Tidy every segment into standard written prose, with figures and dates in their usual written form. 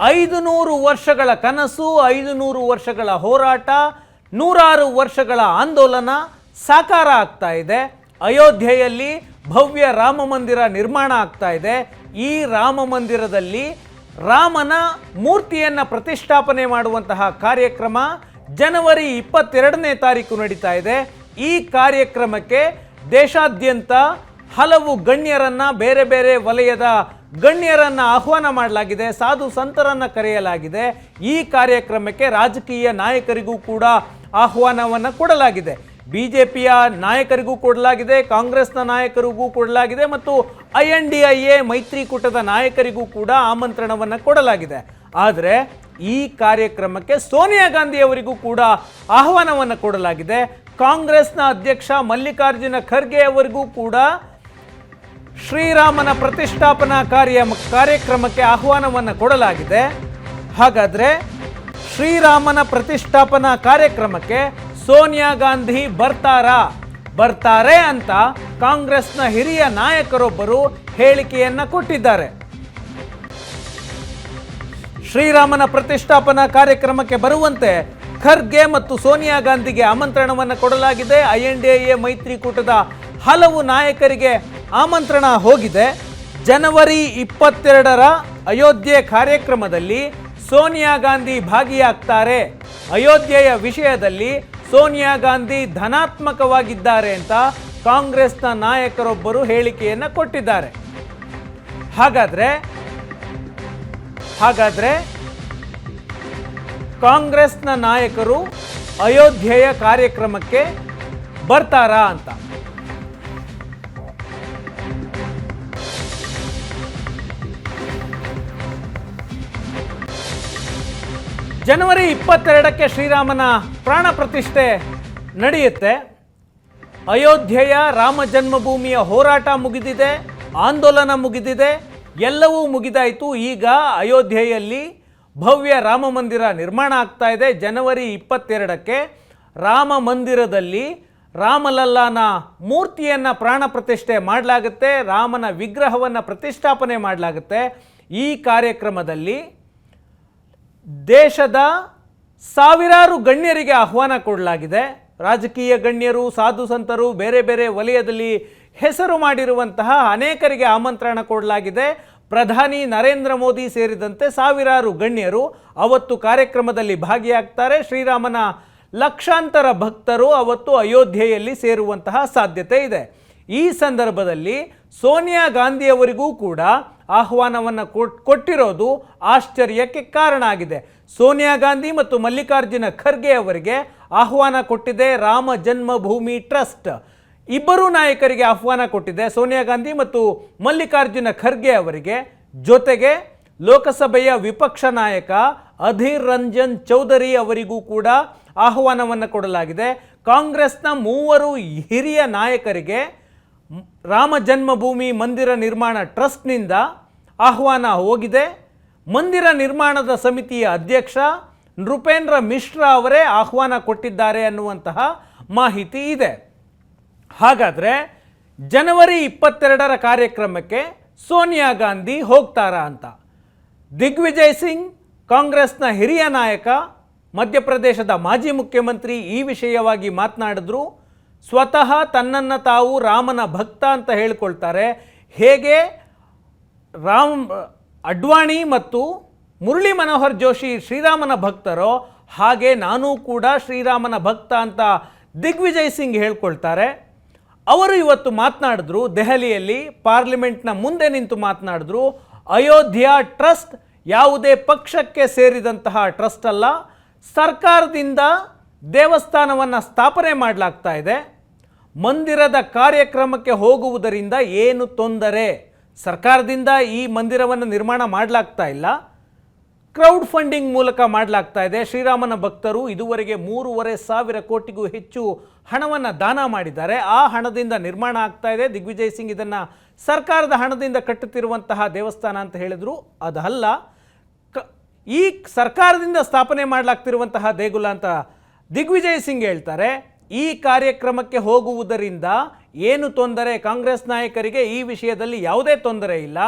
500 ವರ್ಷಗಳ ಕನಸು, 500 ವರ್ಷಗಳ ಹೋರಾಟ, 100 ವರ್ಷಗಳ ಆಂದೋಲನ ಸಾಕಾರ ಆಗ್ತಾ ಇದೆ. ಅಯೋಧ್ಯೆಯಲ್ಲಿ ಭವ್ಯ ರಾಮ ಮಂದಿರ ನಿರ್ಮಾಣ ಆಗ್ತಾ ಇದೆ. ಈ ರಾಮ ಮಂದಿರದಲ್ಲಿ ರಾಮನ ಮೂರ್ತಿಯನ್ನು ಪ್ರತಿಷ್ಠಾಪನೆ ಮಾಡುವಂತಹ ಕಾರ್ಯಕ್ರಮ ಜನವರಿ 22ನೇ ತಾರೀಕು ನಡೀತಾ ಇದೆ. ಈ ಕಾರ್ಯಕ್ರಮಕ್ಕೆ ದೇಶಾದ್ಯಂತ ಹಲವು ಗಣ್ಯರನ್ನು, ಬೇರೆ ಬೇರೆ ವಲಯದ ಗಣ್ಯರನ್ನು ಆಹ್ವಾನ ಮಾಡಲಾಗಿದೆ, ಸಾಧು ಸಂತರನ್ನು ಕರೆಯಲಾಗಿದೆ. ಈ ಕಾರ್ಯಕ್ರಮಕ್ಕೆ ರಾಜಕೀಯ ನಾಯಕರಿಗೂ ಕೂಡ ಆಹ್ವಾನವನ್ನು ಕೊಡಲಾಗಿದೆ. ಬಿಜೆಪಿಯ ನಾಯಕರಿಗೂ ಕೊಡಲಾಗಿದೆ, ಕಾಂಗ್ರೆಸ್ನ ನಾಯಕರಿಗೂ ಕೊಡಲಾಗಿದೆ ಮತ್ತು INDIA ಮೈತ್ರಿಕೂಟದ ನಾಯಕರಿಗೂ ಕೂಡ ಆಮಂತ್ರಣವನ್ನು ಕೊಡಲಾಗಿದೆ. ಆದರೆ ಈ ಕಾರ್ಯಕ್ರಮಕ್ಕೆ ಸೋನಿಯಾ ಗಾಂಧಿ ಅವರಿಗೂ ಕೂಡ ಆಹ್ವಾನವನ್ನು ಕೊಡಲಾಗಿದೆ. ಕಾಂಗ್ರೆಸ್ನ ಅಧ್ಯಕ್ಷ ಮಲ್ಲಿಕಾರ್ಜುನ ಖರ್ಗೆ ಅವರಿಗೂ ಕೂಡ ಶ್ರೀರಾಮನ ಪ್ರತಿಷ್ಠಾಪನಾ ಕಾರ್ಯಕ್ರಮಕ್ಕೆ ಆಹ್ವಾನವನ್ನು ಕೊಡಲಾಗಿದೆ. ಹಾಗಾದರೆ ಶ್ರೀರಾಮನ ಪ್ರತಿಷ್ಠಾಪನಾ ಕಾರ್ಯಕ್ರಮಕ್ಕೆ ಸೋನಿಯಾ ಗಾಂಧಿ ಬರ್ತಾರೆ ಅಂತ ಕಾಂಗ್ರೆಸ್ನ ಹಿರಿಯ ನಾಯಕರೊಬ್ಬರು ಹೇಳಿಕೆಯನ್ನು ಕೊಟ್ಟಿದ್ದಾರೆ. ಶ್ರೀರಾಮನ ಪ್ರತಿಷ್ಠಾಪನಾ ಕಾರ್ಯಕ್ರಮಕ್ಕೆ ಬರುವಂತೆ ಖರ್ಗೆ ಮತ್ತು ಸೋನಿಯಾ ಗಾಂಧಿಗೆ ಆಮಂತ್ರಣವನ್ನು ಕೊಡಲಾಗಿದೆ. INDIA ಮೈತ್ರಿಕೂಟದ ಹಲವು ನಾಯಕರಿಗೆ ಆಮಂತ್ರಣ ಹೋಗಿದೆ. ಜನವರಿ 22ರ ಅಯೋಧ್ಯೆ ಕಾರ್ಯಕ್ರಮದಲ್ಲಿ ಸೋನಿಯಾ ಗಾಂಧಿ ಭಾಗಿಯಾಗ್ತಾರೆ. ಅಯೋಧ್ಯೆಯ ವಿಷಯದಲ್ಲಿ ಸೋನಿಯಾ ಗಾಂಧಿ ಧನಾತ್ಮಕವಾಗಿದ್ದಾರೆ ಅಂತ ಕಾಂಗ್ರೆಸ್ನ ನಾಯಕರೊಬ್ಬರು ಹೇಳಿಕೆಯನ್ನು ಕೊಟ್ಟಿದ್ದಾರೆ. ಹಾಗಾದ್ರೆ ಕಾಂಗ್ರೆಸ್ನ ನಾಯಕರು ಅಯೋಧ್ಯೆಯ ಕಾರ್ಯಕ್ರಮಕ್ಕೆ ಬರ್ತಾರಾ ಅಂತ? ಜನವರಿ 22ಕ್ಕೆ ಶ್ರೀರಾಮನ ಪ್ರಾಣ ಪ್ರತಿಷ್ಠೆ ನಡೆಯುತ್ತೆ. ಅಯೋಧ್ಯೆಯ ರಾಮ ಜನ್ಮಭೂಮಿಯ ಹೋರಾಟ ಮುಗಿದಿದೆ, ಆಂದೋಲನ ಮುಗಿದಿದೆ, ಎಲ್ಲವೂ ಮುಗಿದಾಯಿತು. ಈಗ ಅಯೋಧ್ಯೆಯಲ್ಲಿ ಭವ್ಯ ರಾಮ ಮಂದಿರ ನಿರ್ಮಾಣ ಆಗ್ತಾ ಇದೆ. ಜನವರಿ 22ಕ್ಕೆ ರಾಮ ಮಂದಿರದಲ್ಲಿ ರಾಮಲಲ್ಲಾನ ಮೂರ್ತಿಯನ್ನು ಪ್ರಾಣ ಪ್ರತಿಷ್ಠೆ ಮಾಡಲಾಗುತ್ತೆ, ರಾಮನ ವಿಗ್ರಹವನ್ನು ಪ್ರತಿಷ್ಠಾಪನೆ ಮಾಡಲಾಗುತ್ತೆ. ಈ ಕಾರ್ಯಕ್ರಮದಲ್ಲಿ ದೇಶದ ಸಾವಿರಾರು ಗಣ್ಯರಿಗೆ ಆಹ್ವಾನ ಕೊಡಲಾಗಿದೆ. ರಾಜಕೀಯ ಗಣ್ಯರು, ಸಾಧು ಸಂತರು, ಬೇರೆ ಬೇರೆ ವಲಯದಲ್ಲಿ ಹೆಸರು ಮಾಡಿರುವಂತಹ ಅನೇಕರಿಗೆ ಆಮಂತ್ರಣ ಕೊಡಲಾಗಿದೆ. ಪ್ರಧಾನಿ ನರೇಂದ್ರ ಮೋದಿ ಸೇರಿದಂತೆ ಸಾವಿರಾರು ಗಣ್ಯರು ಅವತ್ತು ಕಾರ್ಯಕ್ರಮದಲ್ಲಿ ಭಾಗಿಯಾಗ್ತಾರೆ. ಶ್ರೀರಾಮನ ಲಕ್ಷಾಂತರ ಭಕ್ತರು ಅವತ್ತು ಅಯೋಧ್ಯೆಯಲ್ಲಿ ಸೇರುವಂತಹ ಸಾಧ್ಯತೆ ಇದೆ. ಈ ಸಂದರ್ಭದಲ್ಲಿ ಸೋನಿಯಾ ಗಾಂಧಿ ಅವರಿಗೂ ಕೂಡ ಆಹ್ವಾನವನ್ನು ಕೊಟ್ಟಿರೋದು ಆಶ್ಚರ್ಯಕ್ಕೆ ಕಾರಣ ಆಗಿದೆ. ಸೋನಿಯಾ ಗಾಂಧಿ ಮತ್ತು ಮಲ್ಲಿಕಾರ್ಜುನ ಖರ್ಗೆ ಅವರಿಗೆ ಆಹ್ವಾನ ಕೊಟ್ಟಿದೆ ರಾಮ ಜನ್ಮಭೂಮಿ ಟ್ರಸ್ಟ್. ಇಬ್ಬರೂ ನಾಯಕರಿಗೆ ಆಹ್ವಾನ ಕೊಟ್ಟಿದೆ, ಸೋನಿಯಾ ಗಾಂಧಿ ಮತ್ತು ಮಲ್ಲಿಕಾರ್ಜುನ ಖರ್ಗೆ ಅವರಿಗೆ. ಜೊತೆಗೆ ಲೋಕಸಭೆಯ ವಿಪಕ್ಷ ನಾಯಕ ಅಧೀರ್ ರಂಜನ್ ಚೌಧರಿ ಅವರಿಗೂ ಕೂಡ ಆಹ್ವಾನವನ್ನು ಕೊಡಲಾಗಿದೆ. ಕಾಂಗ್ರೆಸ್ನ 3 ಹಿರಿಯ ನಾಯಕರಿಗೆ ರಾಮ ಜನ್ಮಭೂಮಿ ಮಂದಿರ ನಿರ್ಮಾಣ ಟ್ರಸ್ಟ್ನಿಂದ ಆಹ್ವಾನ ಹೋಗಿದೆ. ಮಂದಿರ ನಿರ್ಮಾಣದ ಸಮಿತಿಯ ಅಧ್ಯಕ್ಷ ನೃಪೇಂದ್ರ ಮಿಶ್ರಾ ಅವರೇ ಆಹ್ವಾನ ಕೊಟ್ಟಿದ್ದಾರೆ ಅನ್ನುವಂತಹ ಮಾಹಿತಿ ಇದೆ. ಹಾಗಾದರೆ ಜನವರಿ 22ರ ಕಾರ್ಯಕ್ರಮಕ್ಕೆ ಸೋನಿಯಾ ಗಾಂಧಿ ಹೋಗ್ತಾರಾ ಅಂತ? ದಿಗ್ವಿಜಯ್ ಸಿಂಗ್, ಕಾಂಗ್ರೆಸ್ನ ಹಿರಿಯ ನಾಯಕ, ಮಧ್ಯಪ್ರದೇಶದ ಮಾಜಿ ಮುಖ್ಯಮಂತ್ರಿ ಈ ವಿಷಯವಾಗಿ ಮಾತನಾಡಿದ್ರು. ಸ್ವತಃ ತನ್ನನ್ನು ತಾವು ರಾಮನ ಭಕ್ತ ಅಂತ ಹೇಳ್ಕೊಳ್ತಾರೆ. ಹೇಗೆ ಅಡ್ವಾಣಿ ಮತ್ತು ಮುರಳಿ ಮನೋಹರ್ ಜೋಶಿ ಶ್ರೀರಾಮನ ಭಕ್ತರೋ ಹಾಗೆ ನಾನೂ ಕೂಡ ಶ್ರೀರಾಮನ ಭಕ್ತ ಅಂತ ದಿಗ್ವಿಜಯ್ ಸಿಂಗ್ ಹೇಳ್ಕೊಳ್ತಾರೆ. ಅವರು ಇವತ್ತು ಮಾತನಾಡಿದ್ರು, ದೆಹಲಿಯಲ್ಲಿ ಪಾರ್ಲಿಮೆಂಟ್ನ ಮುಂದೆ ನಿಂತು ಮಾತನಾಡಿದ್ರು. ಅಯೋಧ್ಯ ಟ್ರಸ್ಟ್ ಯಾವುದೇ ಪಕ್ಷಕ್ಕೆ ಸೇರಿದಂತಹ ಟ್ರಸ್ಟ್ ಅಲ್ಲ, ಸರ್ಕಾರದಿಂದ ದೇವಸ್ಥಾನವನ್ನು ಸ್ಥಾಪನೆ ಮಾಡಲಾಗ್ತಾ ಇದೆ. ಮಂದಿರದ ಕಾರ್ಯಕ್ರಮಕ್ಕೆ ಹೋಗುವುದರಿಂದ ಏನು ತೊಂದರೆ? ಸರ್ಕಾರದಿಂದ ಈ ಮಂದಿರವನ್ನು ನಿರ್ಮಾಣ ಮಾಡಲಾಗ್ತಾ ಇಲ್ಲ, ಕ್ರೌಡ್ ಫಂಡಿಂಗ್ ಮೂಲಕ ಮಾಡಲಾಗ್ತಾ ಇದೆ. ಶ್ರೀರಾಮನ ಭಕ್ತರು ಇದುವರೆಗೆ 3,500 ಕೋಟಿಗೂ ಹೆಚ್ಚು ಹಣವನ್ನು ದಾನ ಮಾಡಿದ್ದಾರೆ. ಆ ಹಣದಿಂದ ನಿರ್ಮಾಣ ಆಗ್ತಾ ಇದೆ. ದಿಗ್ವಿಜಯ್ ಸಿಂಗ್ ಇದನ್ನು ಸರ್ಕಾರದ ಹಣದಿಂದ ಕಟ್ಟುತ್ತಿರುವಂತಹ ದೇವಸ್ಥಾನ ಅಂತ ಹೇಳಿದ್ರು. ಅದಲ್ಲ, ಈ ಸರ್ಕಾರದಿಂದ ಸ್ಥಾಪನೆ ಮಾಡಲಾಗ್ತಿರುವಂತಹ ದೇಗುಲ ಅಂತ ದಿಗ್ವಿಜಯ್ ಸಿಂಗ್ ಹೇಳ್ತಾರೆ. ಈ ಕಾರ್ಯಕ್ರಮಕ್ಕೆ ಹೋಗುವುದರಿಂದ ಏನು ತೊಂದರೆ? ಕಾಂಗ್ರೆಸ್ ನಾಯಕರಿಗೆ ಈ ವಿಷಯದಲ್ಲಿ ಯಾವುದೇ ತೊಂದರೆ ಇಲ್ಲ.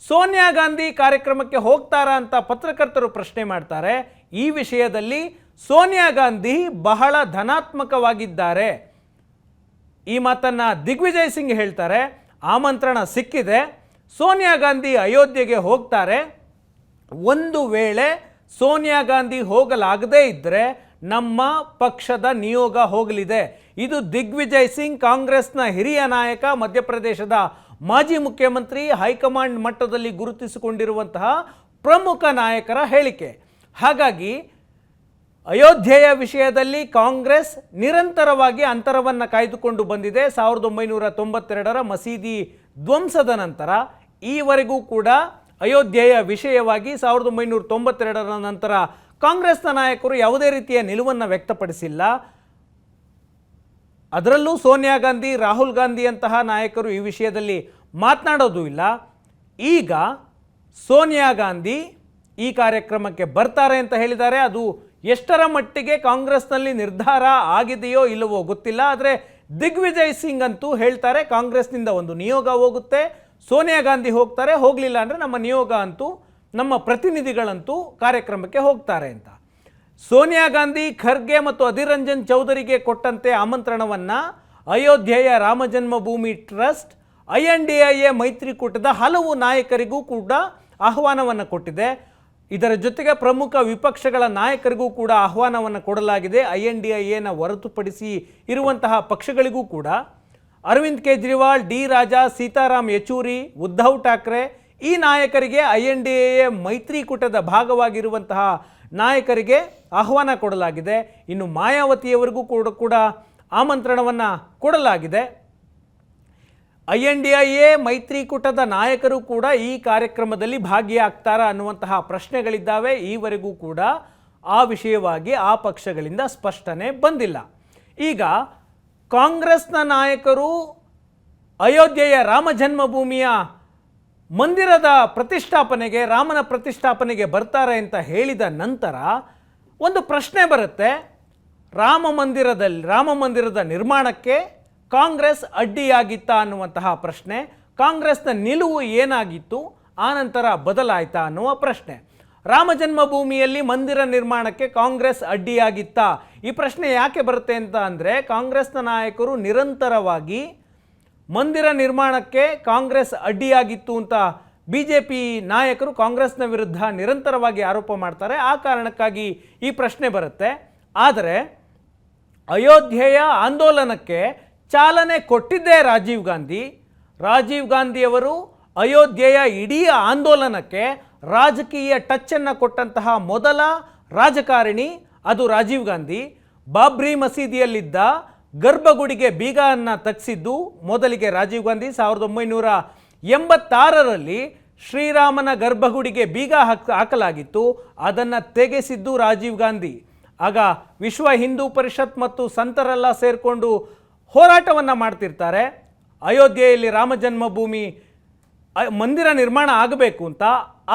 ಸೋನಿಯಾ ಗಾಂಧಿ ಕಾರ್ಯಕ್ರಮಕ್ಕೆ ಹೋಗ್ತಾರಾ ಅಂತ ಪತ್ರಕರ್ತರು ಪ್ರಶ್ನೆ ಮಾಡ್ತಾರೆ. ಈ ವಿಷಯದಲ್ಲಿ ಸೋನಿಯಾ ಗಾಂಧಿ ಬಹಳ ಧನಾತ್ಮಕವಾಗಿದ್ದಾರೆ. ಈ ಮಾತನ್ನು ದಿಗ್ವಿಜಯ್ ಸಿಂಗ್ ಹೇಳ್ತಾರೆ. ಆಮಂತ್ರಣ ಸಿಕ್ಕಿದೆ, ಸೋನಿಯಾ ಗಾಂಧಿ ಅಯೋಧ್ಯೆಗೆ ಹೋಗ್ತಾರೆ. ಒಂದು ವೇಳೆ ಸೋನಿಯಾ ಗಾಂಧಿ ಹೋಗಲಾಗದೇ ಇದ್ದರೆ ನಮ್ಮ ಪಕ್ಷದ ನಿಯೋಗ ಹೋಗಲಿದೆ. ಇದು ದಿಗ್ವಿಜಯ್ ಸಿಂಗ್, ಕಾಂಗ್ರೆಸ್ನ ಹಿರಿಯ ನಾಯಕ, ಮಧ್ಯಪ್ರದೇಶದ ಮಾಜಿ ಮುಖ್ಯಮಂತ್ರಿ, ಹೈಕಮಾಂಡ್ ಮಟ್ಟದಲ್ಲಿ ಗುರುತಿಸಿಕೊಂಡಿರುವಂತಹ ಪ್ರಮುಖ ನಾಯಕರ ಹೇಳಿಕೆ. ಹಾಗಾಗಿ ಅಯೋಧ್ಯೆಯ ವಿಷಯದಲ್ಲಿ ಕಾಂಗ್ರೆಸ್ ನಿರಂತರವಾಗಿ ಅಂತರವನ್ನು ಕಾಯ್ದುಕೊಂಡು ಬಂದಿದೆ. 1992ರ ಮಸೀದಿ ಧ್ವಂಸದ ನಂತರ ಈವರೆಗೂ ಕೂಡ ಅಯೋಧ್ಯೆಯ ವಿಷಯವಾಗಿ 1992ರ ನಂತರ ಕಾಂಗ್ರೆಸ್ನ ನಾಯಕರು ಯಾವುದೇ ರೀತಿಯ ನಿಲುವನ್ನು ವ್ಯಕ್ತಪಡಿಸಿಲ್ಲ. ಅದರಲ್ಲೂ ಸೋನಿಯಾ ಗಾಂಧಿ, ರಾಹುಲ್ ಗಾಂಧಿಯಂತಹ ನಾಯಕರು ಈ ವಿಷಯದಲ್ಲಿ ಮಾತನಾಡೋದು ಇಲ್ಲ. ಈಗ ಸೋನಿಯಾ ಗಾಂಧಿ ಈ ಕಾರ್ಯಕ್ರಮಕ್ಕೆ ಬರ್ತಾರೆ ಅಂತ ಹೇಳಿದ್ದಾರೆ. ಅದು ಎಷ್ಟರ ಮಟ್ಟಿಗೆ ಕಾಂಗ್ರೆಸ್ನಲ್ಲಿ ನಿರ್ಧಾರ ಆಗಿದೆಯೋ ಇಲ್ಲವೋ ಗೊತ್ತಿಲ್ಲ. ಆದರೆ ದಿಗ್ವಿಜಯ್ ಸಿಂಗ್ ಅಂತೂ ಹೇಳ್ತಾರೆ, ಕಾಂಗ್ರೆಸ್ನಿಂದ ಒಂದು ನಿಯೋಗ ಹೋಗುತ್ತೆ, ಸೋನಿಯಾ ಗಾಂಧಿ ಹೋಗ್ತಾರೆ, ಹೋಗಲಿಲ್ಲ ಅಂದರೆ ನಮ್ಮ ನಿಯೋಗ ಅಂತೂ, ನಮ್ಮ ಪ್ರತಿನಿಧಿಗಳಂತೂ ಕಾರ್ಯಕ್ರಮಕ್ಕೆ ಹೋಗ್ತಾರೆ ಅಂತ. ಸೋನಿಯಾ ಗಾಂಧಿ ಖರ್ಗೆ ಮತ್ತು ಅಧೀರ್ ರಂಜನ್ ಚೌಧರಿಗೆ ಕೊಟ್ಟಂತೆ ಆಮಂತ್ರಣವನ್ನು ಅಯೋಧ್ಯೆಯ ರಾಮಜನ್ಮಭೂಮಿ ಟ್ರಸ್ಟ್, INDIA ಮೈತ್ರಿಕೂಟದ ಹಲವು ನಾಯಕರಿಗೂ ಕೂಡ ಆಹ್ವಾನವನ್ನು ಕೊಟ್ಟಿದೆ. ಇದರ ಜೊತೆಗೆ ಪ್ರಮುಖ ವಿಪಕ್ಷಗಳ ನಾಯಕರಿಗೂ ಕೂಡ ಆಹ್ವಾನವನ್ನು ಕೊಡಲಾಗಿದೆ. INDIAನ ಹೊರತುಪಡಿಸಿ ಇರುವಂತಹ ಪಕ್ಷಗಳಿಗೂ ಕೂಡ. ಅರವಿಂದ್ ಕೇಜ್ರಿವಾಲ್, ಡಿ ರಾಜಾ, ಸೀತಾರಾಮ್ ಯೆಚೂರಿ, ಉದ್ಧವ್ ಠಾಕ್ರೆ ಈ ನಾಯಕರಿಗೆ, INDIA ಮೈತ್ರಿಕೂಟದ ಭಾಗವಾಗಿರುವಂತಹ ನಾಯಕರಿಗೆ ಆಹ್ವಾನ ಕೊಡಲಾಗಿದೆ. ಇನ್ನು ಮಾಯಾವತಿಯವರಿಗೂ ಕೂಡ ಆಮಂತ್ರಣವನ್ನು ಕೊಡಲಾಗಿದೆ. INDIA ಮೈತ್ರಿಕೂಟದ ನಾಯಕರು ಕೂಡ ಈ ಕಾರ್ಯಕ್ರಮದಲ್ಲಿ ಭಾಗಿಯಾಗ್ತಾರಾ ಅನ್ನುವಂತಹ ಪ್ರಶ್ನೆಗಳಿದ್ದಾವೆ. ಈವರೆಗೂ ಕೂಡ ಆ ವಿಷಯವಾಗಿ ಆ ಪಕ್ಷಗಳಿಂದ ಸ್ಪಷ್ಟನೆ ಬಂದಿಲ್ಲ. ಈಗ ಕಾಂಗ್ರೆಸ್ನ ನಾಯಕರು ಅಯೋಧ್ಯೆಯ ರಾಮ ಜನ್ಮಭೂಮಿಯ ಮಂದಿರದ ಪ್ರತಿಷ್ಠಾಪನೆಗೆ, ರಾಮನ ಪ್ರತಿಷ್ಠಾಪನೆಗೆ ಬರ್ತಾರೆ ಅಂತ ಹೇಳಿದ ನಂತರ ಒಂದು ಪ್ರಶ್ನೆ ಬರುತ್ತೆ. ರಾಮ ಮಂದಿರದ ನಿರ್ಮಾಣಕ್ಕೆ ಕಾಂಗ್ರೆಸ್ ಅಡ್ಡಿಯಾಗಿತ್ತಾ ಅನ್ನುವಂತಹ ಪ್ರಶ್ನೆ. ಕಾಂಗ್ರೆಸ್ನ ನಿಲುವು ಏನಾಗಿತ್ತು, ಆನಂತರ ಬದಲಾಯಿತಾ ಅನ್ನುವ ಪ್ರಶ್ನೆ. ರಾಮ ಜನ್ಮಭೂಮಿಯಲ್ಲಿ ಮಂದಿರ ನಿರ್ಮಾಣಕ್ಕೆ ಕಾಂಗ್ರೆಸ್ ಅಡ್ಡಿಯಾಗಿತ್ತಾ? ಈ ಪ್ರಶ್ನೆ ಯಾಕೆ ಬರುತ್ತೆ ಅಂತ ಅಂದರೆ, ಕಾಂಗ್ರೆಸ್ನ ನಾಯಕರು ನಿರಂತರವಾಗಿ ಮಂದಿರ ನಿರ್ಮಾಣಕ್ಕೆ ಕಾಂಗ್ರೆಸ್ ಅಡ್ಡಿಯಾಗಿತ್ತು ಅಂತ BJP ನಾಯಕರು ಕಾಂಗ್ರೆಸ್ನ ವಿರುದ್ಧ ನಿರಂತರವಾಗಿ ಆರೋಪ ಮಾಡ್ತಾರೆ. ಆ ಕಾರಣಕ್ಕಾಗಿ ಈ ಪ್ರಶ್ನೆ ಬರುತ್ತೆ. ಆದರೆ ಅಯೋಧ್ಯೆಯ ಆಂದೋಲನಕ್ಕೆ ಚಾಲನೆ ಕೊಟ್ಟಿದ್ದೇ ರಾಜೀವ್ ಗಾಂಧಿಯವರು ಅಯೋಧ್ಯೆಯ ಇಡೀ ಆಂದೋಲನಕ್ಕೆ ರಾಜಕೀಯ ಟಚ್ಚನ್ನು ಕೊಟ್ಟಂತಹ ಮೊದಲ ರಾಜಕಾರಣಿ ಅದು ರಾಜೀವ್ ಗಾಂಧಿ. ಬಾಬ್ರಿ ಮಸೀದಿಯಲ್ಲಿದ್ದ ಗರ್ಭಗುಡಿಗೆ ಬೀಗವನ್ನು ತಗ್ಸಿದ್ದು ಮೊದಲಿಗೆ ರಾಜೀವ್ ಗಾಂಧಿ. 1986ರಲ್ಲಿ ಶ್ರೀರಾಮನ ಗರ್ಭಗುಡಿಗೆ ಬೀಗ ಹಾಕಲಾಗಿತ್ತು, ಅದನ್ನು ತೆಗೆಸಿದ್ದು ರಾಜೀವ್ ಗಾಂಧಿ. ಆಗ ವಿಶ್ವ ಹಿಂದೂ ಪರಿಷತ್ ಮತ್ತು ಸಂತರೆಲ್ಲ ಸೇರಿಕೊಂಡು ಹೋರಾಟವನ್ನು ಮಾಡ್ತಿರ್ತಾರೆ. ಅಯೋಧ್ಯೆಯಲ್ಲಿ ರಾಮ ಜನ್ಮಭೂಮಿ ಮಂದಿರ ನಿರ್ಮಾಣ ಆಗಬೇಕು ಅಂತ.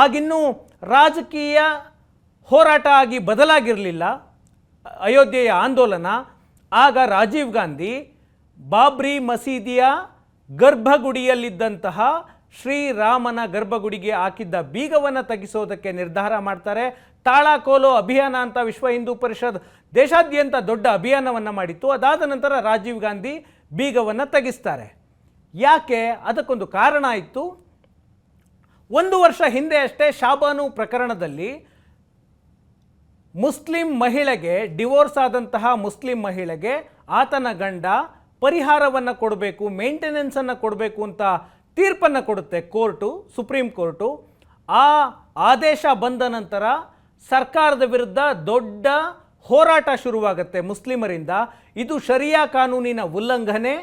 ಆಗಿನ್ನೂ ರಾಜಕೀಯ ಹೋರಾಟ ಆಗಿ ಬದಲಾಗಿರಲಿಲ್ಲ ಅಯೋಧ್ಯೆಯ ಆಂದೋಲನ. ಆಗ ರಾಜೀವ್ ಗಾಂಧಿ ಬಾಬ್ರಿ ಮಸೀದಿಯ ಗರ್ಭಗುಡಿಯಲ್ಲಿದ್ದಂತಹ ಶ್ರೀರಾಮನ ಗರ್ಭಗುಡಿಗೆ ಹಾಕಿದ್ದ ಬೀಗವನ್ನು ತೆಗೆಸೋದಕ್ಕೆ ನಿರ್ಧಾರ ಮಾಡ್ತಾರೆ. ತಾಳಕೋಲೋ ಅಭಿಯಾನ ಅಂತ ವಿಶ್ವ ಹಿಂದೂ ಪರಿಷತ್ ದೇಶಾದ್ಯಂತ ದೊಡ್ಡ ಅಭಿಯಾನವನ್ನು ಮಾಡಿತ್ತು. ಅದಾದ ನಂತರ ರಾಜೀವ್ ಗಾಂಧಿ ಬೀಗವನ್ನು ತೆಗೆಸ್ತಾರೆ. ಯಾಕೆ? ಅದಕ್ಕೊಂದು ಕಾರಣ ಇತ್ತು. 1 ವರ್ಷ ಹಿಂದೆ ಅಷ್ಟೇ ಶಾಬಾನು ಪ್ರಕರಣದಲ್ಲಿ ಮುಸ್ಲಿಂ ಮಹಿಳೆಗೆ, ಡಿವೋರ್ಸ್ ಆದಂತಹ ಮುಸ್ಲಿಂ ಮಹಿಳೆಗೆ ಆತನ ಗಂಡ ಪರಿಹಾರವನ್ನು ಕೊಡಬೇಕು, ಮೇಂಟೆನೆನ್ಸನ್ನು ಕೊಡಬೇಕು ಅಂತ ತೀರ್ಪನ್ನು ಕೊಡುತ್ತೆ ಸುಪ್ರೀಂ ಕೋರ್ಟು. ಆ ಆದೇಶ ಬಂದ ನಂತರ ಸರ್ಕಾರದ ವಿರುದ್ಧ ದೊಡ್ಡ ಹೋರಾಟ ಶುರುವಾಗುತ್ತೆ ಮುಸ್ಲಿಮರಿಂದ. ಇದು ಶರಿಯಾ ಕಾನೂನಿನ ಉಲ್ಲಂಘನೆ.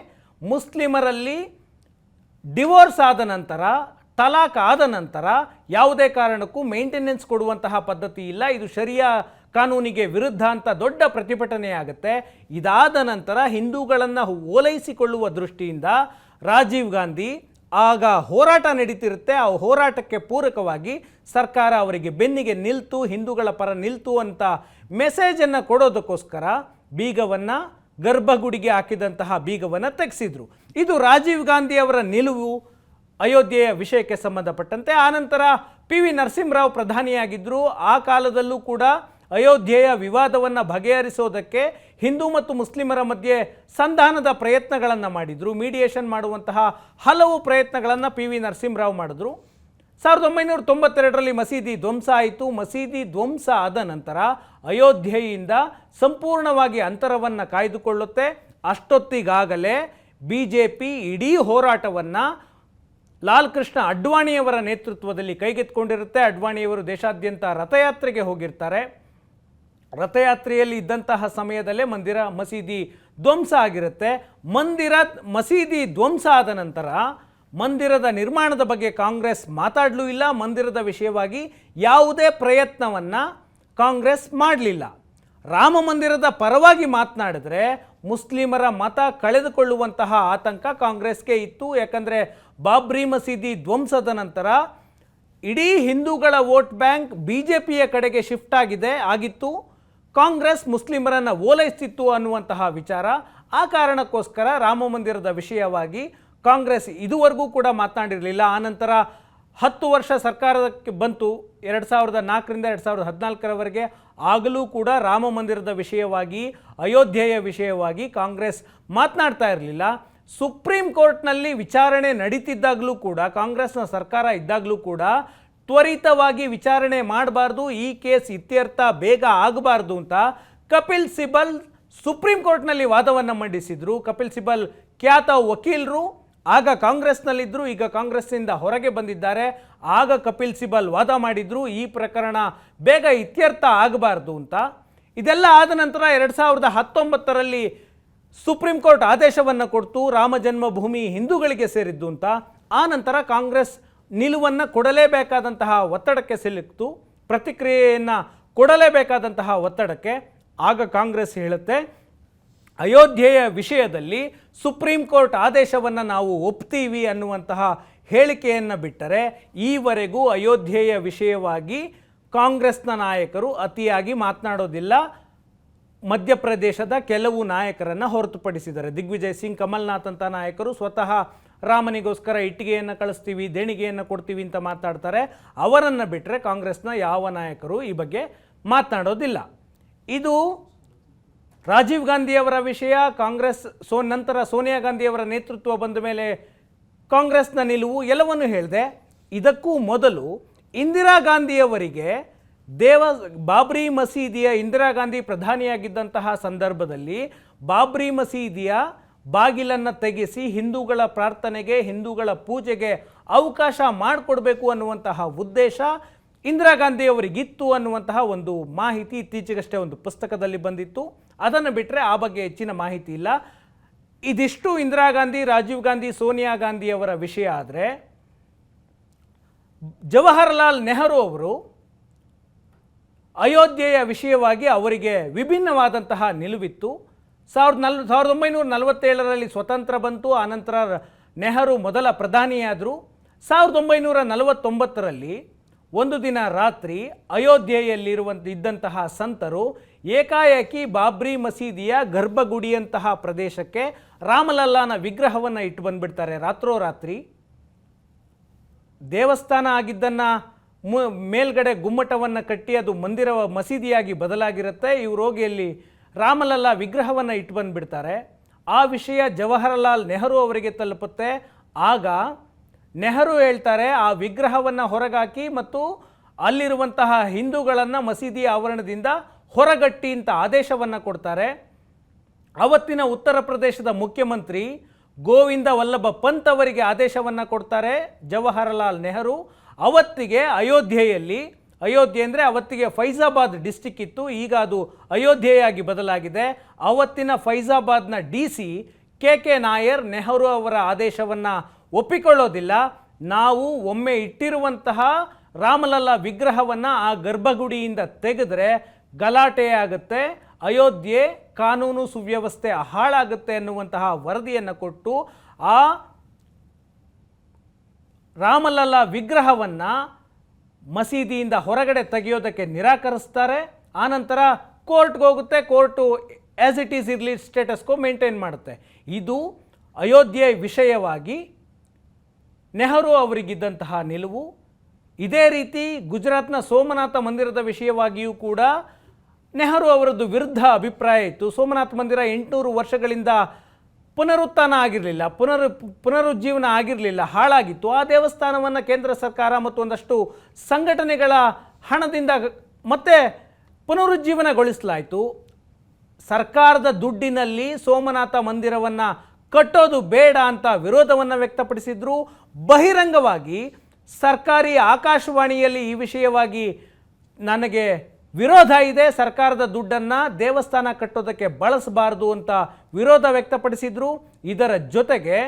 ಮುಸ್ಲಿಮರಲ್ಲಿ ಡಿವೋರ್ಸ್ ಆದ ನಂತರ, ತಲಾಕ್ ಆದ ನಂತರ ಯಾವುದೇ ಕಾರಣಕ್ಕೂ ಮೇಂಟೆನೆನ್ಸ್ ಕೊಡುವಂತಹ ಪದ್ಧತಿ ಇಲ್ಲ, ಇದು ಶರಿಯಾ ಕಾನೂನಿಗೆ ವಿರುದ್ಧ ಅಂತ ದೊಡ್ಡ ಪ್ರತಿಭಟನೆ ಆಗುತ್ತೆ. ಇದಾದ ನಂತರ ಹಿಂದೂಗಳನ್ನು ಓಲೈಸಿಕೊಳ್ಳುವ ದೃಷ್ಟಿಯಿಂದ ರಾಜೀವ್ ಗಾಂಧಿ ಆಗ ಹೋರಾಟ ನಡೀತಿರುತ್ತೆ. ಆ ಹೋರಾಟಕ್ಕೆ ಪೂರಕವಾಗಿ ಸರ್ಕಾರ ಅವರಿಗೆ ಬೆನ್ನಿಗೆ ನಿಲ್ತು, ಹಿಂದೂಗಳ ಪರ ನಿಲ್ತು ಅಂತ ಮೆಸೇಜನ್ನು ಕೊಡೋದಕ್ಕೋಸ್ಕರ ಬೀಗವನ್ನು, ಗರ್ಭಗುಡಿಗೆ ಹಾಕಿದಂತಹ ಬೀಗವನ್ನು ತೆಗೆಸಿದ್ರು. ಇದು ರಾಜೀವ್ ಗಾಂಧಿ ಅವರ ನಿಲುವು. ಅಯೋಧ್ಯೆಯ ವಿಷಯಕ್ಕೆ ಸಂಬಂಧಪಟ್ಟಂತೆ. ಆನಂತರ ಪಿ ವಿ ನರಸಿಂಹರಾವ್ ಪ್ರಧಾನಿಯಾಗಿದ್ದರು. ಆ ಕಾಲದಲ್ಲೂ ಕೂಡ ಅಯೋಧ್ಯೆಯ ವಿವಾದವನ್ನು ಬಗೆಹರಿಸೋದಕ್ಕೆ ಹಿಂದೂ ಮತ್ತು ಮುಸ್ಲಿಮರ ಮಧ್ಯೆ ಸಂಧಾನದ ಪ್ರಯತ್ನಗಳನ್ನು ಮಾಡಿದರು. ಮೀಡಿಯೇಷನ್ ಮಾಡುವಂತಹ ಹಲವು ಪ್ರಯತ್ನಗಳನ್ನು ಪಿ ವಿ ನರಸಿಂಹರಾವ್ ಮಾಡಿದ್ರು. 1992ರಲ್ಲಿ ಮಸೀದಿ ಧ್ವಂಸ ಆಯಿತು. ಮಸೀದಿ ಧ್ವಂಸ ಆದ ನಂತರ ಅಯೋಧ್ಯೆಯಿಂದ ಸಂಪೂರ್ಣವಾಗಿ ಅಂತರವನ್ನು ಕಾಯ್ದುಕೊಳ್ಳುತ್ತೆ. ಅಷ್ಟೊತ್ತಿಗಾಗಲೇ BJP ಇಡೀ ಹೋರಾಟವನ್ನು ಲಾಲ್ ಕೃಷ್ಣ ಅಡ್ವಾಣಿಯವರ ನೇತೃತ್ವದಲ್ಲಿ ಕೈಗೆತ್ತಿಕೊಂಡಿರುತ್ತೆ. ಅಡ್ವಾಣಿಯವರು ದೇಶಾದ್ಯಂತ ರಥಯಾತ್ರೆಗೆ ಹೋಗಿರ್ತಾರೆ. ರಥಯಾತ್ರೆಯಲ್ಲಿ ಇದ್ದಂತಹ ಸಮಯದಲ್ಲೇ ಮಸೀದಿ ಧ್ವಂಸ ಆಗಿರುತ್ತೆ. ಮಸೀದಿ ಧ್ವಂಸ ಆದ ನಂತರ ಮಂದಿರದ ನಿರ್ಮಾಣದ ಬಗ್ಗೆ ಕಾಂಗ್ರೆಸ್ ಮಾತಾಡಲೂ ಇಲ್ಲ. ಮಂದಿರದ ವಿಷಯವಾಗಿ ಯಾವುದೇ ಪ್ರಯತ್ನವನ್ನು ಕಾಂಗ್ರೆಸ್ ಮಾಡಲಿಲ್ಲ. ರಾಮ ಮಂದಿರದ ಪರವಾಗಿ ಮಾತನಾಡಿದ್ರೆ ಮುಸ್ಲಿಮರ ಮತ ಕಳೆದುಕೊಳ್ಳುವಂತಹ ಆತಂಕ ಕಾಂಗ್ರೆಸ್ಗೆ ಇತ್ತು. ಯಾಕಂದರೆ ಬಾಬ್ರಿ ಮಸೀದಿ ಧ್ವಂಸದ ನಂತರ ಇಡೀ ಹಿಂದೂಗಳ ವೋಟ್ ಬ್ಯಾಂಕ್ BJPಯ ಕಡೆಗೆ ಶಿಫ್ಟ್ ಆಗಿತ್ತು. ಕಾಂಗ್ರೆಸ್ ಮುಸ್ಲಿಮರನ್ನು ಓಲೈಸ್ತಿತ್ತು ಅನ್ನುವಂತಹ ವಿಚಾರ. ಆ ಕಾರಣಕ್ಕೋಸ್ಕರ ರಾಮ ಮಂದಿರದ ವಿಷಯವಾಗಿ ಕಾಂಗ್ರೆಸ್ ಇದುವರೆಗೂ ಕೂಡ ಮಾತನಾಡಿರಲಿಲ್ಲ. ಆನಂತರ 10 ವರ್ಷ ಸರ್ಕಾರಕ್ಕೆ ಬಂತು 2004ರಿಂದ 2014ರವರೆಗೆ. ಆಗಲೂ ಕೂಡ ರಾಮ ಮಂದಿರದ ವಿಷಯವಾಗಿ, ಅಯೋಧ್ಯೆಯ ವಿಷಯವಾಗಿ ಕಾಂಗ್ರೆಸ್ ಮಾತನಾಡ್ತಾ ಇರಲಿಲ್ಲ. ಸುಪ್ರೀಂ ಕೋರ್ಟ್ನಲ್ಲಿ ವಿಚಾರಣೆ ನಡೀತಿದ್ದಾಗಲೂ ಕೂಡ, ಕಾಂಗ್ರೆಸ್ನ ಸರ್ಕಾರ ಇದ್ದಾಗಲೂ ಕೂಡ ತ್ವರಿತವಾಗಿ ವಿಚಾರಣೆ ಮಾಡಬಾರ್ದು, ಈ ಕೇಸ್ ಇತ್ಯರ್ಥ ಬೇಗ ಆಗಬಾರ್ದು ಅಂತ ಕಪಿಲ್ ಸಿಬಲ್ ಸುಪ್ರೀಂ ಕೋರ್ಟ್ನಲ್ಲಿ ವಾದವನ್ನು ಮಂಡಿಸಿದರು. ಕಪಿಲ್ ಸಿಬಲ್ ಖ್ಯಾತ ವಕೀಲರು, ಆಗ ಕಾಂಗ್ರೆಸ್ನಲ್ಲಿದ್ದರು, ಈಗ ಕಾಂಗ್ರೆಸ್ನಿಂದ ಹೊರಗೆ ಬಂದಿದ್ದಾರೆ. ಆಗ ಕಪಿಲ್ ಸಿಬಲ್ ವಾದ ಮಾಡಿದ್ರು, ಈ ಪ್ರಕರಣ ಬೇಗ ಇತ್ಯರ್ಥ ಆಗಬಾರ್ದು ಅಂತ. ಇದೆಲ್ಲ ಆದ ನಂತರ 2019ರಲ್ಲಿ ಸುಪ್ರೀಂ ಕೋರ್ಟ್ ಆದೇಶವನ್ನು ಕೊಡ್ತು, ರಾಮ ಜನ್ಮಭೂಮಿ ಹಿಂದೂಗಳಿಗೆ ಸೇರಿದ್ದು ಅಂತ. ಆ ನಂತರ ಕಾಂಗ್ರೆಸ್ ನಿಲುವನ್ನು ಕೊಡಲೇಬೇಕಾದಂತಹ ಒತ್ತಡಕ್ಕೆ ಸಿಲುಕಿತು, ಪ್ರತಿಕ್ರಿಯೆಯನ್ನು ಕೊಡಲೇಬೇಕಾದಂತಹ ಒತ್ತಡಕ್ಕೆ. ಆಗ ಕಾಂಗ್ರೆಸ್ ಹೇಳುತ್ತೆ, ಅಯೋಧ್ಯೆಯ ವಿಷಯದಲ್ಲಿ ಸುಪ್ರೀಂ ಕೋರ್ಟ್ ಆದೇಶವನ್ನು ನಾವು ಒಪ್ತೀವಿ ಅನ್ನುವಂತಹ ಹೇಳಿಕೆಯನ್ನು ಬಿಟ್ಟರೆ ಈವರೆಗೂ ಅಯೋಧ್ಯೆಯ ವಿಷಯವಾಗಿ ಕಾಂಗ್ರೆಸ್ನ ನಾಯಕರು ಅತಿಯಾಗಿ ಮಾತನಾಡೋದಿಲ್ಲ. ಮಧ್ಯಪ್ರದೇಶದ ಕೆಲವು ನಾಯಕರನ್ನು ಹೊರತುಪಡಿಸಿದ್ದಾರೆ. ದಿಗ್ವಿಜಯ್ ಸಿಂಗ್, ಕಮಲ್ನಾಥ್ ಅಂತ ನಾಯಕರು ಸ್ವತಃ ರಾಮನಿಗೋಸ್ಕರ ಇಟ್ಟಿಗೆಯನ್ನು ಕಳಿಸ್ತೀವಿ, ದೇಣಿಗೆಯನ್ನು ಕೊಡ್ತೀವಿ ಅಂತ ಮಾತಾಡ್ತಾರೆ. ಅವರನ್ನು ಬಿಟ್ಟರೆ ಕಾಂಗ್ರೆಸ್ನ ಯಾವ ನಾಯಕರು ಈ ಬಗ್ಗೆ ಮಾತನಾಡೋದಿಲ್ಲ. ಇದು ರಾಜೀವ್ ಗಾಂಧಿಯವರ ವಿಷಯ. ಕಾಂಗ್ರೆಸ್ ನಂತರ ಸೋನಿಯಾ ಗಾಂಧಿಯವರ ನೇತೃತ್ವ ಬಂದ ಮೇಲೆ ಕಾಂಗ್ರೆಸ್ನ ನಿಲುವು ಎಲ್ಲವನ್ನೂ ಹೇಳಿದೆ. ಇದಕ್ಕೂ ಮೊದಲು ಇಂದಿರಾ ಗಾಂಧಿಯವರಿಗೆ ಬಾಬ್ರಿ ಮಸೀದಿಯ, ಇಂದಿರಾ ಗಾಂಧಿ ಪ್ರಧಾನಿಯಾಗಿದ್ದಂತಹ ಸಂದರ್ಭದಲ್ಲಿ ಬಾಬ್ರಿ ಮಸೀದಿಯ ಬಾಗಿಲನ್ನು ತೆಗೆಸಿ ಹಿಂದೂಗಳ ಪ್ರಾರ್ಥನೆಗೆ, ಹಿಂದೂಗಳ ಪೂಜೆಗೆ ಅವಕಾಶ ಮಾಡಿಕೊಡ್ಬೇಕು ಅನ್ನುವಂತಹ ಉದ್ದೇಶ ಇಂದಿರಾ ಗಾಂಧಿಯವರಿಗಿತ್ತು ಅನ್ನುವಂತಹ ಒಂದು ಮಾಹಿತಿ ಇತ್ತೀಚೆಗಷ್ಟೇ ಒಂದು ಪುಸ್ತಕದಲ್ಲಿ ಬಂದಿತ್ತು. ಅದನ್ನು ಬಿಟ್ಟರೆ ಆ ಬಗ್ಗೆ ಹೆಚ್ಚಿನ ಮಾಹಿತಿ ಇಲ್ಲ. ಇದಿಷ್ಟು ಇಂದಿರಾ ಗಾಂಧಿ, ರಾಜೀವ್ ಗಾಂಧಿ, ಸೋನಿಯಾ ಗಾಂಧಿಯವರ ವಿಷಯ. ಆದರೆ ಜವಾಹರಲಾಲ್ ನೆಹರು ಅವರು ಅಯೋಧ್ಯೆಯ ವಿಷಯವಾಗಿ ಅವರಿಗೆ ವಿಭಿನ್ನವಾದಂತಹ ನಿಲುವಿತ್ತು. 1947ರಲ್ಲಿ ಸ್ವತಂತ್ರ ಬಂತು. ಆನಂತರ ನೆಹರು ಮೊದಲ ಪ್ರಧಾನಿಯಾದರು. 1949ರಲ್ಲಿ ಒಂದು ದಿನ ರಾತ್ರಿ ಇದ್ದಂತಹ ಸಂತರು ಏಕಾಏಕಿ ಬಾಬ್ರಿ ಮಸೀದಿಯ ಗರ್ಭಗುಡಿಯಂತಹ ಪ್ರದೇಶಕ್ಕೆ ರಾಮಲಲ್ಲಾನ ವಿಗ್ರಹವನ್ನು ಇಟ್ಟು ಬಂದುಬಿಡ್ತಾರೆ. ರಾತ್ರೋರಾತ್ರಿ ದೇವಸ್ಥಾನ ಆಗಿದ್ದನ್ನು ಮೇಲ್ಗಡೆ ಗುಮ್ಮಟವನ್ನು ಕಟ್ಟಿ ಅದು ಮಸೀದಿಯಾಗಿ ಬದಲಾಗಿರುತ್ತೆ. ಇವರು ಹೋಗಿ ಅಲ್ಲಿ ರಾಮಲಲ್ಲಾ ವಿಗ್ರಹವನ್ನು ಇಟ್ಟು ಬಂದುಬಿಡ್ತಾರೆ. ಆ ವಿಷಯ ಜವಾಹರಲಾಲ್ ನೆಹರು ಅವರಿಗೆ ತಲುಪುತ್ತೆ. ಆಗ ನೆಹರು ಹೇಳ್ತಾರೆ, ಆ ವಿಗ್ರಹವನ್ನು ಹೊರಗಾಕಿ ಮತ್ತು ಅಲ್ಲಿರುವಂತಹ ಹಿಂದೂಗಳನ್ನು ಮಸೀದಿಯ ಆವರಣದಿಂದ ಹೊರಗಟ್ಟಿ ಅಂತ ಆದೇಶವನ್ನು ಕೊಡ್ತಾರೆ. ಅವತ್ತಿನ ಉತ್ತರ ಪ್ರದೇಶದ ಮುಖ್ಯಮಂತ್ರಿ ಗೋವಿಂದ ವಲ್ಲಭ ಪಂತ್ ಅವರಿಗೆ ಆದೇಶವನ್ನು ಕೊಡ್ತಾರೆ ಜವಾಹರಲಾಲ್ ನೆಹರು. ಅವತ್ತಿಗೆ ಅಯೋಧ್ಯೆ ಅಂದರೆ ಅವತ್ತಿಗೆ ಫೈಜಾಬಾದ್ ಡಿಸ್ಟಿಕ್ ಇತ್ತು, ಈಗ ಅದು ಅಯೋಧ್ಯೆಯಾಗಿ ಬದಲಾಗಿದೆ. ಅವತ್ತಿನ ಫೈಜಾಬಾದ್ನ DC KK ನಾಯರ್ ನೆಹರು ಅವರ ಆದೇಶವನ್ನು ಒಪ್ಪಿಕೊಳ್ಳೋದಿಲ್ಲ. ನಾವು ಒಮ್ಮೆ ಇಟ್ಟಿರುವಂತಹ ರಾಮಲಲ್ಲಾ ವಿಗ್ರಹವನ್ನು ಆ ಗರ್ಭಗುಡಿಯಿಂದ ತೆಗೆದರೆ ಗಲಾಟೆ ಆಗುತ್ತೆ, ಅಯೋಧ್ಯೆ ಕಾನೂನು ಸುವ್ಯವಸ್ಥೆ ಹಾಳಾಗುತ್ತೆ ಅನ್ನುವಂತಹ ವರದಿಯನ್ನು ಕೊಟ್ಟು ಆ ರಾಮಲಲ್ಲಾ ವಿಗ್ರಹವನ್ನು ಮಸೀದಿಯಿಂದ ಹೊರಗಡೆ ತೆಗೆಯೋದಕ್ಕೆ ನಿರಾಕರಿಸ್ತಾರೆ. ಆನಂತರ ಕೋರ್ಟ್ಗೆ ಹೋಗುತ್ತೆ. ಕೋರ್ಟು ಆ್ಯಸ್ ಇಟ್ ಈಸ್ ಇರಲಿ ಸ್ಟೇಟಸ್ಕೋ ಮೇಂಟೈನ್ ಮಾಡುತ್ತೆ. ಇದು ಅಯೋಧ್ಯೆ ವಿಷಯವಾಗಿ ನೆಹರು ಅವರಿಗಿದ್ದಂತಹ ನಿಲುವು. ಇದೇ ರೀತಿ ಗುಜರಾತ್ನ ಸೋಮನಾಥ ಮಂದಿರದ ವಿಷಯವಾಗಿಯೂ ಕೂಡ ನೆಹರು ಅವರದ್ದು ವಿರುದ್ಧ ಅಭಿಪ್ರಾಯ ಇತ್ತು. ಸೋಮನಾಥ ಮಂದಿರ 800 ವರ್ಷಗಳಿಂದ ಪುನರುತ್ಥಾನ ಆಗಿರಲಿಲ್ಲ, ಪುನರುಜ್ಜೀವನ ಆಗಿರಲಿಲ್ಲ, ಹಾಳಾಗಿತ್ತು. ಆ ದೇವಸ್ಥಾನವನ್ನು ಕೇಂದ್ರ ಸರ್ಕಾರ ಮತ್ತು ಒಂದಷ್ಟು ಸಂಘಟನೆಗಳ ಹಣದಿಂದ ಮತ್ತೆ ಪುನರುಜ್ಜೀವನಗೊಳಿಸಲಾಯಿತು. ಸರ್ಕಾರದ ದುಡ್ಡಿನಲ್ಲಿ ಸೋಮನಾಥ ಮಂದಿರವನ್ನು ಕಟ್ಟೋದು ಬೇಡ ಅಂತ ವಿರೋಧವನ್ನು ವ್ಯಕ್ತಪಡಿಸಿದ್ರು. ಬಹಿರಂಗವಾಗಿ ಸರ್ಕಾರಿ ಆಕಾಶವಾಣಿಯಲ್ಲಿ ಈ ವಿಷಯವಾಗಿ ನನಗೆ ವಿರೋಧ ಇದೆ, ಸರ್ಕಾರದ ದುಡ್ಡನ್ನು ದೇವಸ್ಥಾನ ಕಟ್ಟೋದಕ್ಕೆ ಬಳಸಬಾರ್ದು ಅಂತ ವಿರೋಧ ವ್ಯಕ್ತಪಡಿಸಿದ್ರು. ಇದರ ಜೊತೆಗೆ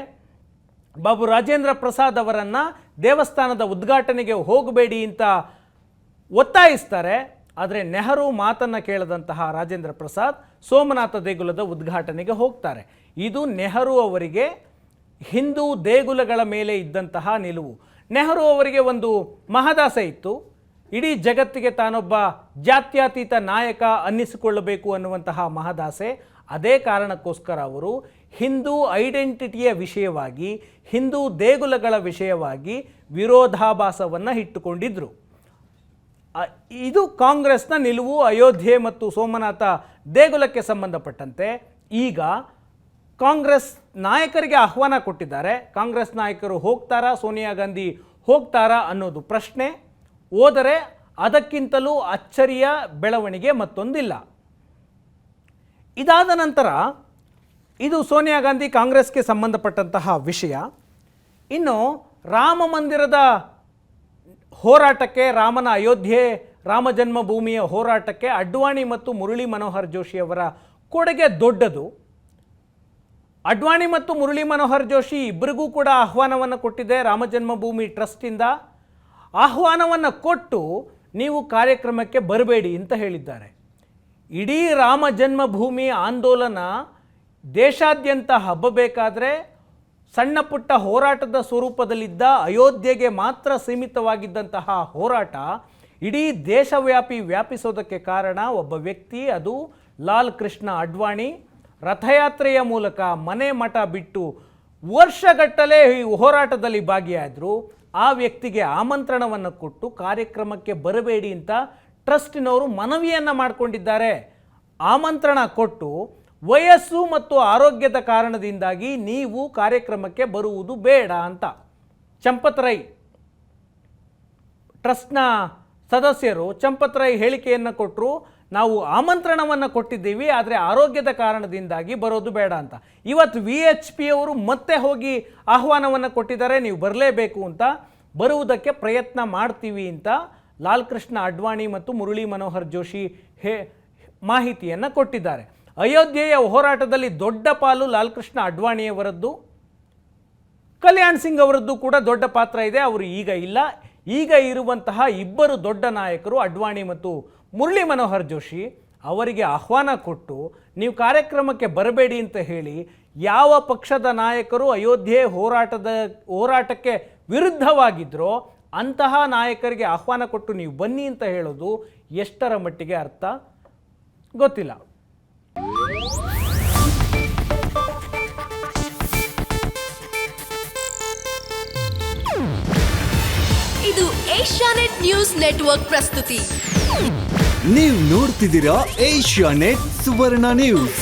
ಬಾಬು ರಾಜೇಂದ್ರ ಪ್ರಸಾದ್ ಅವರನ್ನು ದೇವಸ್ಥಾನದ ಉದ್ಘಾಟನೆಗೆ ಹೋಗಬೇಡಿ ಅಂತ ಒತ್ತಾಯಿಸ್ತಾರೆ. ಆದರೆ ನೆಹರು ಮಾತನ್ನು ಕೇಳದಂತಹ ರಾಜೇಂದ್ರ ಪ್ರಸಾದ್ ಸೋಮನಾಥ ದೇಗುಲದ ಉದ್ಘಾಟನೆಗೆ ಹೋಗ್ತಾರೆ. ಇದು ನೆಹರು ಅವರಿಗೆ ಹಿಂದೂ ದೇಗುಲಗಳ ಮೇಲೆ ಇದ್ದಂತಹ ನಿಲುವು. ನೆಹರು ಅವರಿಗೆ ಒಂದು ಮಹದಾಸೆ ಇತ್ತು, ಇಡೀ ಜಗತ್ತಿಗೆ ತಾನೊಬ್ಬ ಜಾತ್ಯತೀತ ನಾಯಕ ಅನ್ನಿಸಿಕೊಳ್ಳಬೇಕು ಅನ್ನುವಂತಹ ಮಹದಾಸೆ. ಅದೇ ಕಾರಣಕ್ಕೋಸ್ಕರ ಅವರು ಹಿಂದೂ ಐಡೆಂಟಿಟಿಯ ವಿಷಯವಾಗಿ, ಹಿಂದೂ ದೇಗುಲಗಳ ವಿಷಯವಾಗಿ ವಿರೋಧಾಭಾಸವನ್ನು ಇಟ್ಟುಕೊಂಡಿದ್ದರು. ಇದು ಕಾಂಗ್ರೆಸ್ನ ನಿಲುವು ಅಯೋಧ್ಯೆ ಮತ್ತು ಸೋಮನಾಥ ದೇಗುಲಕ್ಕೆ ಸಂಬಂಧಪಟ್ಟಂತೆ. ಈಗ ಕಾಂಗ್ರೆಸ್ ನಾಯಕರಿಗೆ ಆಹ್ವಾನ ಕೊಟ್ಟಿದ್ದಾರೆ. ಕಾಂಗ್ರೆಸ್ ನಾಯಕರು ಹೋಗ್ತಾರಾ, ಸೋನಿಯಾ ಗಾಂಧಿ ಹೋಗ್ತಾರಾ ಅನ್ನೋದು ಪ್ರಶ್ನೆ. ಹೋದರೆ ಅದಕ್ಕಿಂತಲೂ ಅಚ್ಚರಿಯ ಬೆಳವಣಿಗೆ ಮತ್ತೊಂದಿಲ್ಲ. ಇದಾದ ನಂತರ ಇದು ಸೋನಿಯಾ ಗಾಂಧಿ ಕಾಂಗ್ರೆಸ್ಗೆ ಸಂಬಂಧಪಟ್ಟಂತಹ ವಿಷಯ. ಇನ್ನು ರಾಮ ಮಂದಿರದ ಹೋರಾಟಕ್ಕೆ, ರಾಮನ ಅಯೋಧ್ಯೆ ರಾಮ ಜನ್ಮಭೂಮಿಯ ಹೋರಾಟಕ್ಕೆ ಅಡ್ವಾಣಿ ಮತ್ತು ಮುರಳಿ ಮನೋಹರ್ ಜೋಶಿ ಅವರ ಕೊಡುಗೆ ದೊಡ್ಡದು. ಅಡ್ವಾಣಿ ಮತ್ತು ಮುರಳಿ ಮನೋಹರ್ ಜೋಶಿ ಇಬ್ಬರಿಗೂ ಕೂಡ ಆಹ್ವಾನವನ್ನು ಕೊಟ್ಟಿದೆ ರಾಮ ಜನ್ಮಭೂಮಿ ಟ್ರಸ್ಟಿಂದ. ಆಹ್ವಾನವನ್ನು ಕೊಟ್ಟು ನೀವು ಕಾರ್ಯಕ್ರಮಕ್ಕೆ ಬರಬೇಡಿ ಅಂತ ಹೇಳಿದ್ದಾರೆ. ಇಡೀ ರಾಮ ಜನ್ಮಭೂಮಿ ಆಂದೋಲನ ದೇಶಾದ್ಯಂತ ಹಬ್ಬಬೇಕಾದ್ರೆ ಸಣ್ಣ ಪುಟ್ಟ ಹೋರಾಟದ ಸ್ವರೂಪದಲ್ಲಿದ್ದ ಅಯೋಧ್ಯೆಗೆ ಮಾತ್ರ ಸೀಮಿತವಾಗಿದ್ದಂತಹ ಹೋರಾಟ ಇಡೀ ದೇಶವ್ಯಾಪಿ ವ್ಯಾಪಿಸೋದಕ್ಕೆ ಕಾರಣ ಒಬ್ಬ ವ್ಯಕ್ತಿ, ಅದು ಲಾಲ್ ಕೃಷ್ಣ ಅಡ್ವಾಣಿ. ರಥಯಾತ್ರೆಯ ಮೂಲಕ ಮನೆ ಮಠ ಬಿಟ್ಟು ವರ್ಷಗಟ್ಟಲೆ ಈ ಹೋರಾಟದಲ್ಲಿ ಭಾಗಿಯಾದರು. ಆ ವ್ಯಕ್ತಿಗೆ ಆಮಂತ್ರಣವನ್ನು ಕೊಟ್ಟು ಕಾರ್ಯಕ್ರಮಕ್ಕೆ ಬರಬೇಡಿ ಅಂತ ಟ್ರಸ್ಟಿನವರು ಮನವಿಯನ್ನು ಮಾಡಿಕೊಂಡಿದ್ದಾರೆ. ಆಮಂತ್ರಣ ಕೊಟ್ಟು ವಯಸ್ಸು ಮತ್ತು ಆರೋಗ್ಯದ ಕಾರಣದಿಂದಾಗಿ ನೀವು ಕಾರ್ಯಕ್ರಮಕ್ಕೆ ಬರುವುದು ಬೇಡ ಅಂತ ಚಂಪತ್ ರೈ ಟ್ರಸ್ಟ್ನ ಸದಸ್ಯರು ಚಂಪತ್ ರೈ ಹೇಳಿಕೆಯನ್ನು ಕೊಟ್ಟರು. ನಾವು ಆಮಂತ್ರಣವನ್ನು ಕೊಟ್ಟಿದ್ದೀವಿ, ಆದರೆ ಆರೋಗ್ಯದ ಕಾರಣದಿಂದಾಗಿ ಬರೋದು ಬೇಡ ಅಂತ. ಇವತ್ತು VHP ಅವರು ಮತ್ತೆ ಹೋಗಿ ಆಹ್ವಾನವನ್ನು ಕೊಟ್ಟಿದ್ದಾರೆ, ನೀವು ಬರಲೇಬೇಕು ಅಂತ, ಬರುವುದಕ್ಕೆ ಪ್ರಯತ್ನ ಮಾಡ್ತೀವಿ ಅಂತ ಲಾಲ್ ಕೃಷ್ಣ ಅಡ್ವಾಣಿ ಮತ್ತು ಮುರಳಿ ಮನೋಹರ್ ಜೋಶಿ ಮಾಹಿತಿಯನ್ನು ಕೊಟ್ಟಿದ್ದಾರೆ. ಅಯೋಧ್ಯೆಯ ಹೋರಾಟದಲ್ಲಿ ದೊಡ್ಡ ಪಾಲು ಲಾಲ್ ಕೃಷ್ಣ ಅಡ್ವಾಣಿಯವರದ್ದು, ಕಲ್ಯಾಣ್ ಸಿಂಗ್ ಅವರದ್ದು ಕೂಡ ದೊಡ್ಡ ಪಾತ್ರ ಇದೆ. ಅವರು ಈಗ ಇಲ್ಲ. ಈಗ ಇರುವಂತಹ ಇಬ್ಬರು ದೊಡ್ಡ ನಾಯಕರು ಅಡ್ವಾಣಿ ಮತ್ತು ಮುರಳಿ ಮನೋಹರ್ ಜೋಶಿ. ಅವರಿಗೆ ಆಹ್ವಾನ ಕೊಟ್ಟು ನೀವು ಕಾರ್ಯಕ್ರಮಕ್ಕೆ ಬರಬೇಡಿ ಅಂತ ಹೇಳಿ ಯಾವ ಪಕ್ಷದ ನಾಯಕರು ಅಯೋಧ್ಯೆ ಹೋರಾಟಕ್ಕೆ ವಿರುದ್ಧವಾಗಿದ್ದರೋ ಅಂತಹ ನಾಯಕರಿಗೆ ಆಹ್ವಾನ ಕೊಟ್ಟು ನೀವು ಬನ್ನಿ ಅಂತ ಹೇಳೋದು ಎಷ್ಟರ ಮಟ್ಟಿಗೆ ಅರ್ಥ ಗೊತ್ತಿಲ್ಲ. ಇದು ಏಷ್ಯಾನೆಟ್ ನ್ಯೂಸ್ ನೆಟ್ವರ್ಕ್ ಪ್ರಸ್ತುತಿ. ನೀವು ನೋಡ್ತಿದ್ದೀರಾ ಏಷ್ಯಾನೆಟ್ ಸುವರ್ಣ ನ್ಯೂಸ್.